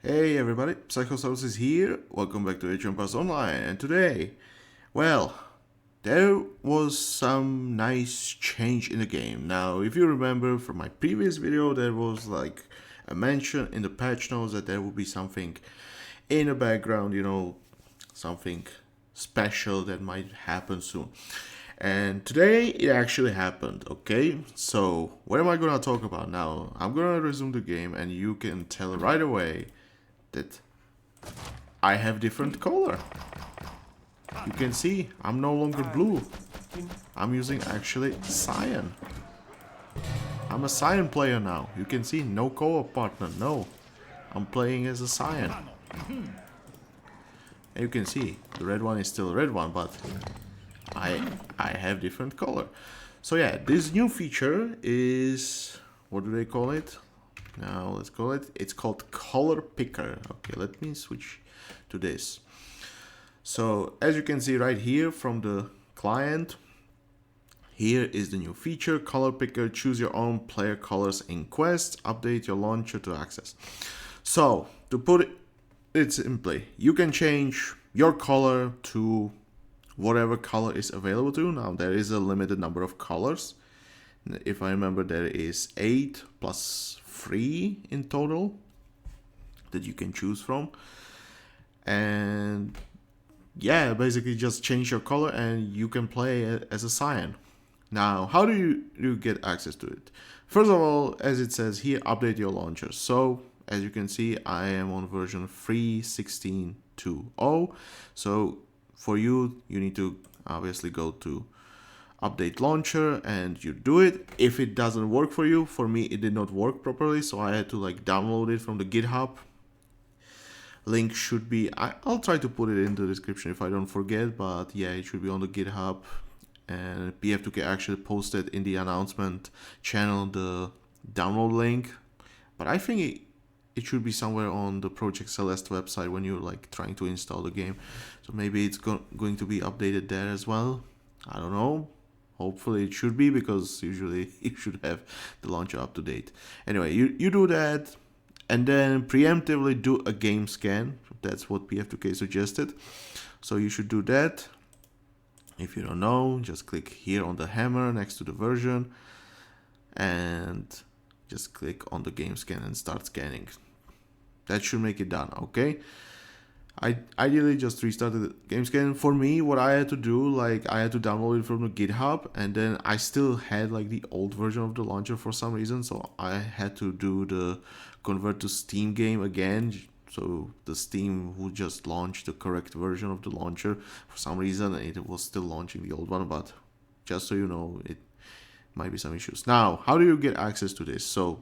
Hey everybody, Psychosaurus is here. Welcome back to H1 Pass Online. And today, well, there was some nice change in the game. Now, if you remember from my previous video, there was like a mention in the patch notes that there would be something in the background, something special that might happen soon. And today it actually happened, okay? So, what am I gonna talk about now? I'm gonna resume the game and you can tell right away that I have different color. You can see I'm no longer blue. I'm using actually cyan. I'm a cyan player now. You can see no co-op partner. No, I'm playing as a cyan. And you can see the red one is still a red one, but I have different color. So yeah, this new feature is, what do they call it? Now let's call it, it's called color picker. Okay, let me switch to this. So as you can see right here from the client, here is the new feature, color picker. Choose your own player colors in Quest, update your launcher to access. So to put it simply, you can change your color to whatever color is available to you. Now there is a limited number of colors. If I remember, there is 8 plus 3 in total that you can choose from. And yeah, basically just change your color and you can play it as a cyan. Now, how do you get access to it? First of all, as it says here, update your launcher. So as you can see, I am on version 3.16.2.0. So for you need to obviously go to update launcher and you do it. If it doesn't work for you, for me it did not work properly, so I had to download it from the GitHub. Link should be, I'll try to put it in the description if I don't forget, but yeah, it should be on the GitHub. And PF2K actually posted in the announcement channel the download link, but I think it should be somewhere on the Project Celeste website when you're trying to install the game. So maybe it's going to be updated there as well. I don't know. Hopefully it should be, because usually you should have the launcher up to date. Anyway, you do that and then preemptively do a game scan. That's what PF2K suggested. So you should do that. If you don't know, just click here on the hammer next to the version and just click on the game scan and start scanning. That should make it done, okay? I ideally just restarted the game scan. For me, what I had to do, I had to download it from the GitHub, and then I still had the old version of the launcher for some reason, so I had to do the convert to Steam game again, so the Steam would just launch the correct version of the launcher. For some reason it was still launching the old one, but just so you know, it might be some issues. Now, how do you get access to this? So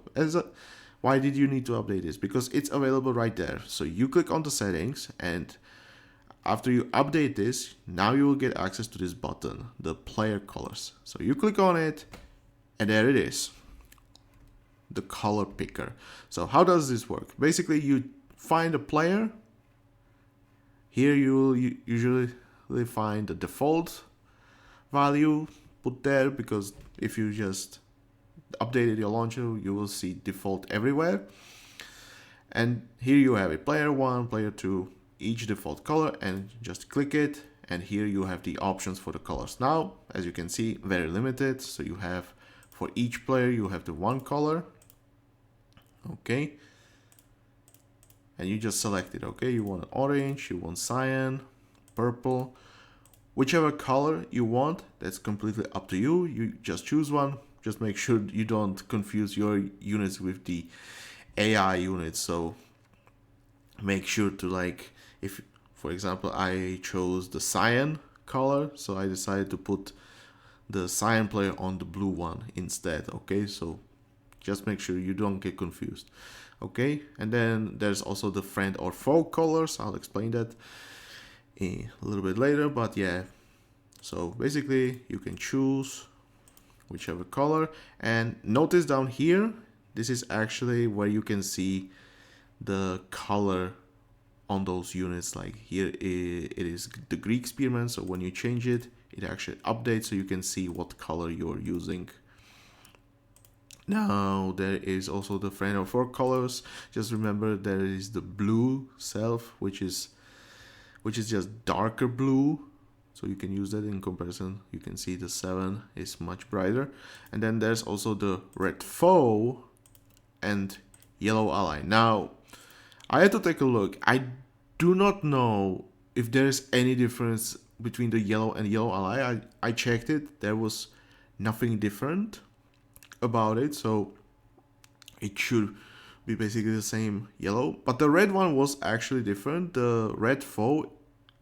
why did you need to update this? Because it's available right there. So you click on the settings, and after you update this, now you will get access to this button, the player colors. So you click on it, and there it is, the color picker. So how does this work? Basically, you find a player. Here you will usually find the default value, put there, because if you just updated your launcher, you will see default everywhere. And here you have it, player 1, player 2, each default color, and just click it, and here you have the options for the colors. Now, as you can see, very limited. So you have, for each player, you have the one color, okay, and you just select it, okay? You want orange, you want cyan, purple, whichever color you want. That's completely up to you. You just choose one. Just make sure you don't confuse your units with the AI units. So make sure to if, for example, I chose the cyan color, so I decided to put the cyan player on the blue one instead, okay? So just make sure you don't get confused, okay? And then there's also the friend or foe colors. I'll explain that a little bit later, but yeah. So basically you can choose whichever color, and notice down here, this is actually where you can see the color on those units. Here it is the Greek spearman, so when you change it, it actually updates so you can see what color you're using. Now there is also the friend of four colors. Just remember there is the blue self, which is just darker blue. So you can use that in comparison. You can see the 7 is much brighter. And then there's also the red foe and yellow ally. Now, I had to take a look. I do not know if there's any difference between the yellow and yellow ally. I checked it. There was nothing different about it. So it should be basically the same yellow. But the red one was actually different. The red foe,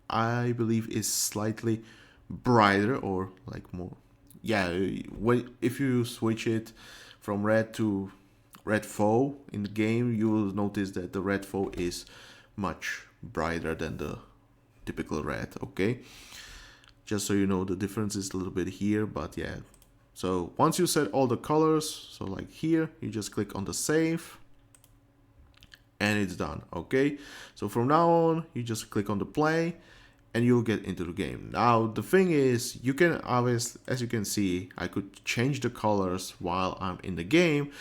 I believe, is slightly brighter or like more. Yeah, if you switch it from red to red foe in the game, you will notice that the red foe is much brighter than the typical red. Okay, just so you know, the difference is a little bit here, but yeah. So once you set all the colors, so like here, you just click on the save and it's done. Okay, so from now on you just click on the play and you'll get into the game. Now the thing is, you can obviously, as you can see, I could change the colors while I'm in the game.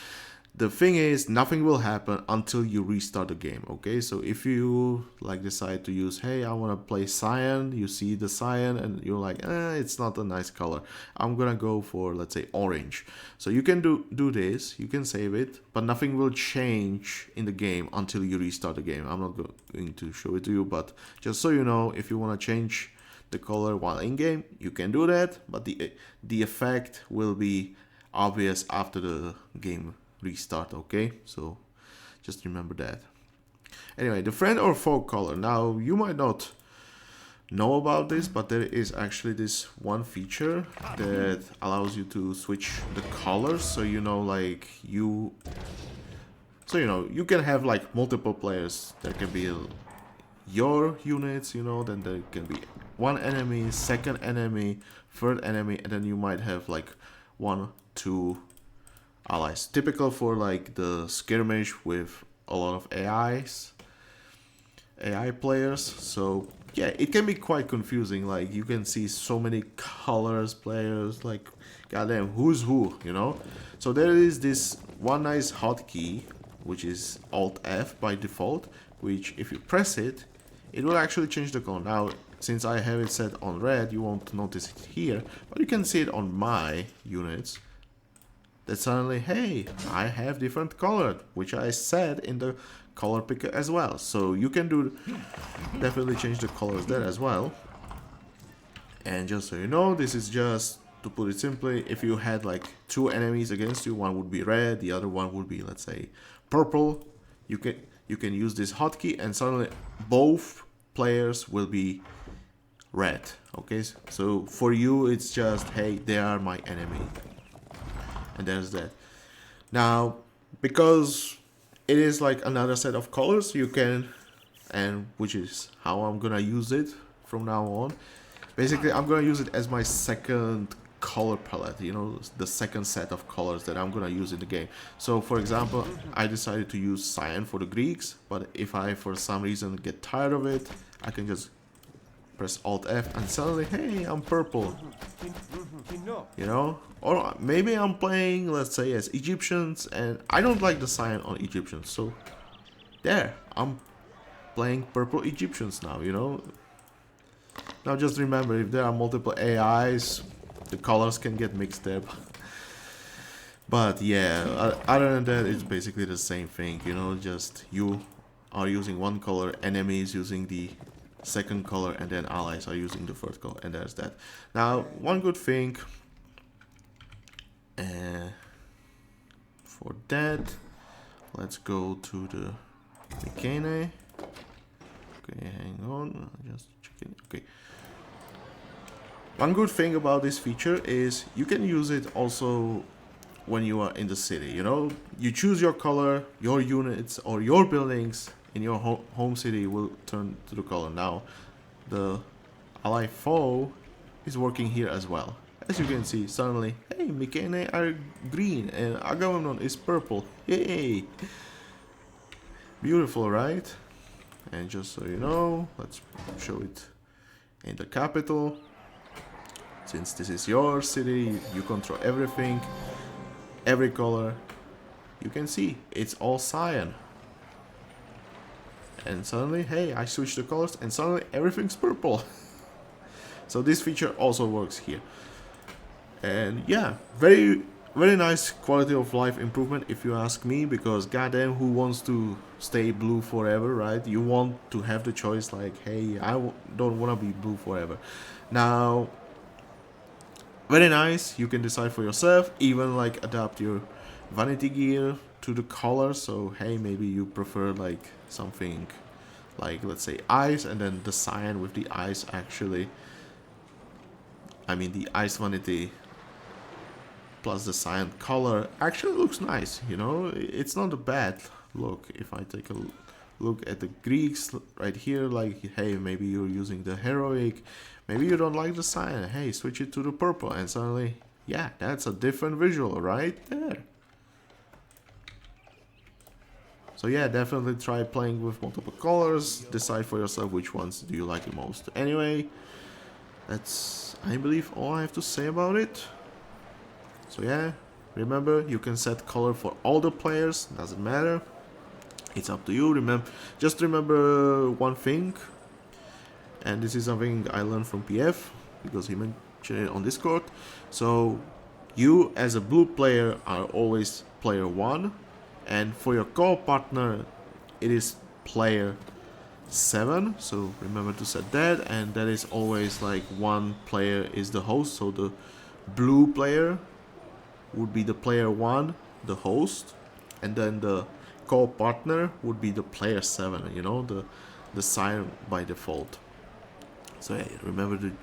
The thing is, nothing will happen until you restart the game. Okay, so if you like decide to use, hey, I want to play cyan, you see the cyan and you're like, it's not a nice color, I'm gonna go for, let's say, orange. So you can do this, you can save it, but nothing will change in the game until you restart the game. I'm not going to show it to you, but just so you know, if you want to change the color while in game, you can do that, but the effect will be obvious after the game restart. Okay, so just remember that. Anyway, the friend or foe color. Now you might not know about this, but there is actually this one feature that allows you to switch the colors, so you know, like you can have like multiple players. There can be your units, then there can be one enemy, second enemy, third enemy, and then you might have like 1, 2 allies. Typical for like the skirmish with a lot of AI players. So yeah, it can be quite confusing. Like you can see so many colors players, like goddamn, who's who, So there is this one nice hotkey, which is Alt F by default, which if you press it, it will actually change the color. Now, since I have it set on red, you won't notice it here, but you can see it on my units. That suddenly, hey, I have different color, which I set in the color picker as well. So you can definitely change the colors there as well. And just so you know, this is just, to put it simply, if you had like 2 enemies against you, one would be red, the other one would be, let's say, purple. You can use this hotkey and suddenly both players will be red. Okay, so for you it's just, hey, they are my enemy. And there's that. Now, because it is like another set of colors, you can, and which is how I'm gonna use it from now on. Basically, I'm gonna use it as my second color palette, the second set of colors that I'm gonna use in the game. So for example, I decided to use cyan for the Greeks, but if I for some reason get tired of it, I can just press Alt F and suddenly, hey, I'm purple. Or maybe I'm playing, let's say, as Egyptians and I don't like the cyan on Egyptians, so there, I'm playing purple Egyptians now, Now just remember, if there are multiple AIs, the colors can get mixed up. But yeah, other than that, it's basically the same thing, just you are using one color, enemies using the second color, and then allies are using the third color, and there's that. Now, one good thing for that, let's go to the Mycenae. Okay, hang on, just checking. Okay. One good thing about this feature is you can use it also when you are in the city, You choose your color, your units, or your buildings in your home city will turn to the color. Now, the ally foe is working here as well. As you can see, suddenly, hey, Mycenae are green and Agamemnon is purple. Yay! Beautiful, right? And just so you know, let's show it in the capital. Since this is your city, you control everything, every color, you can see it's all cyan. And suddenly, hey, I switch the colors and suddenly everything's purple. So this feature also works here. And yeah, very nice quality of life improvement if you ask me, because goddamn, who wants to stay blue forever, right? You want to have the choice like, hey, don't want to be blue forever. Now, very nice, you can decide for yourself, even like adapt your vanity gear to the color. So hey, maybe you prefer like something like, let's say, ice, and then the cyan with the ice actually, I mean the ice vanity plus the cyan color actually looks nice, you know. It's not a bad look. If I take a look at the Greeks right here, like, hey, maybe you're using the heroic, maybe you don't like the cyan, hey, switch it to the purple, and suddenly, yeah, that's a different visual right there. So yeah, definitely try playing with multiple colors, decide for yourself which ones do you like the most. Anyway, that's, I believe, all I have to say about it. So yeah, remember, you can set color for all the players, doesn't matter. It's up to you. Just remember one thing, and this is something I learned from PF, because he mentioned it on Discord. So you as a blue player are always player 1, and for your co-op partner it is player 7. So remember to set that, and that is always like one player is the host. So the blue player would be the player 1, the host, and then the co-partner would be the player 7, you know, the sign by default. So yeah, remember to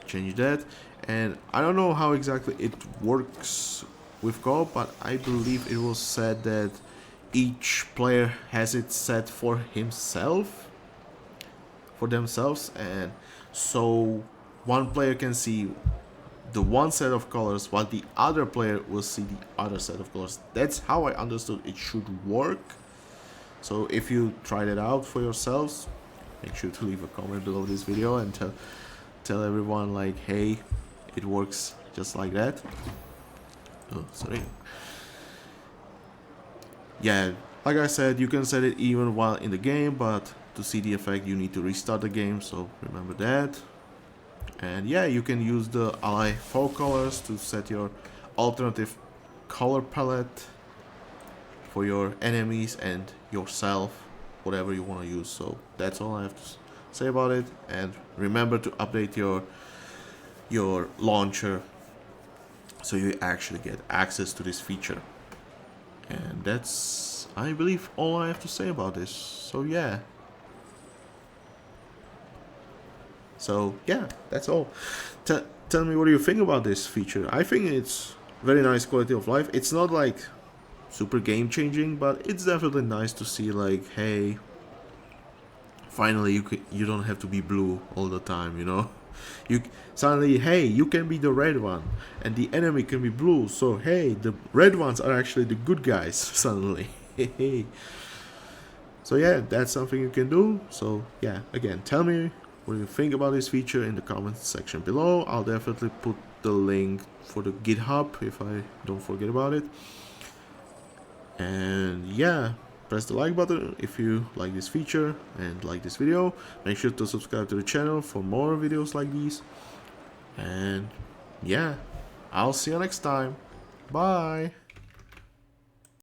change that. And I don't know how exactly it works with co-op, but I believe it was said that each player has it set for himself, for themselves, and so one player can see the one set of colors while the other player will see the other set of colors. That's how I understood it should work. So if you tried it out for yourselves, make sure to leave a comment below this video and tell everyone like, hey, it works just like that. Oh, sorry. Yeah, like I said, you can set it even while in the game, but to see the effect you need to restart the game, so remember that. And yeah, you can use the ally foe colors to set your alternative color palette for your enemies and yourself, whatever you want to use. So that's all I have to say about it. And remember to update your launcher so you actually get access to this feature. And that's, I believe, all I have to say about this. So yeah. So yeah, that's all. Tell me what do you think about this feature. I think it's very nice quality of life. It's not like super game changing, but it's definitely nice to see like, hey, finally you don't have to be blue all the time, you know. You suddenly, hey, you can be the red one and the enemy can be blue, so hey, the red ones are actually the good guys suddenly. So yeah, that's something you can do. So yeah, again, tell me what do you think about this feature in the comments section below. I'll definitely put the link for the GitHub if I don't forget about it. And yeah, press the like button if you like this feature and like this video. Make sure to subscribe to the channel for more videos like these. And yeah, I'll see you next time. Bye.